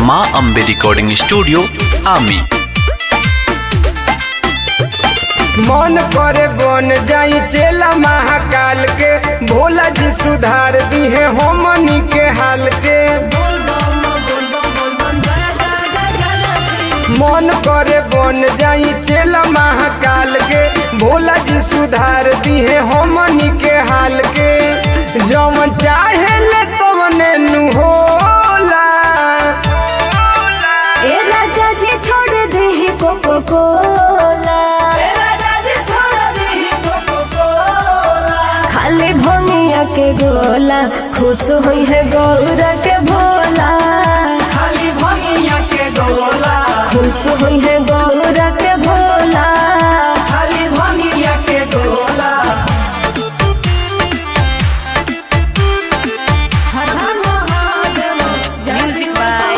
माँ Ambe recording studio आमी। मन करे बन जाई चेला महाकाल के, भोला जी सुधार दी है हमनी के हाल के। मन करे बन जाई चेला महाकाल के, भोला जी सुधार दी है हमनी के हाल के। जौन चाहे ले तवने नु होला। ए राजा जी छोड़ दे कोको कोला, खाली भंगिया के गोला, खुश हुई है गौरा के भोला। खाली भंगिया के गोला, खुश हुई है गौरा के भोला। खाली भंगिया के गोला। म्यूजिक बाय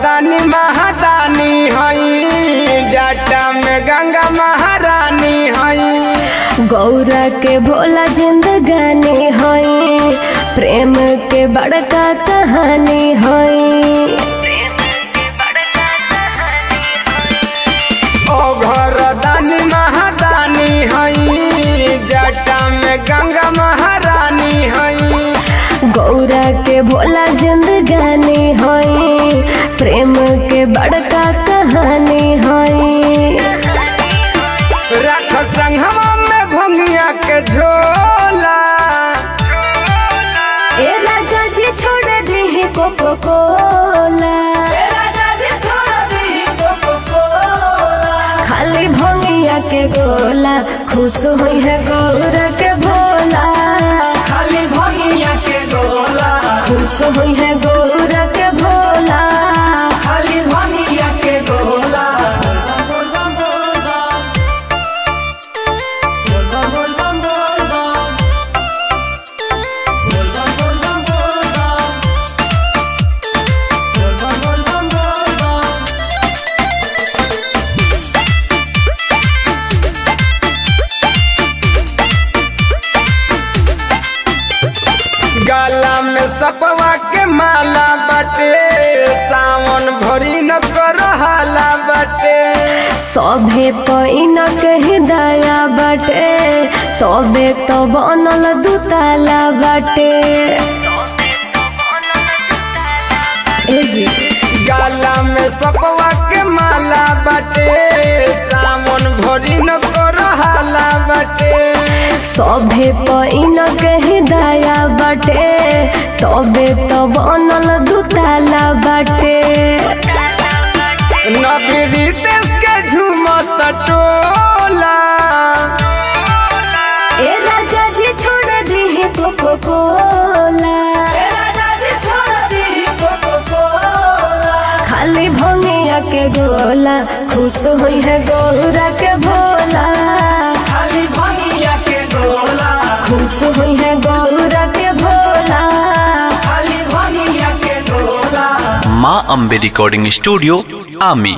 दानी महादानी हई, जाटा में गंगा महारानी हई। गौरा के भोला जिंदगानी हई, प्रेम के बड़का कहानी हई। ओ घर दानी महादानी हई, जाटा में गंगा महारानी हई। गौरा के भोला जिंदगानी हई, प्रेम के बड़का कहानी हई। रख संगवा में भंगिया के झोला। ए राजा जी छोड़ दी कोको कोला, खाली भंगिया के गोला, खुश हुई है गौरा के भोला। खाली भंगिया के गोला, खुश हुई है गौरा के भोला। खाली भंगिया के गोला। गाला में सपवा के माला बटे, सावन भरी न करहाला बटे। सभे पैन कही दया बाटे, तबे तो बनल दुताला बाटे। गाला में सपवा के माला बटे, सावन भरी न करहाला बटे। सभे पैन कही दया बाटे, तबे तो बनल दुताला बाटे। नबी देश के झूमत टोला। ए राजा जी छोड़ दी कोको कोला, खाली भंगिया के गोला, खुश हुई है गौरा के भोला। खाली भंगिया के गोला, खुश हुई है गौरा के भोला। खाली भंगिया के गोला। माँ अम्बे रिकॉर्डिंग स्टूडियो आमी।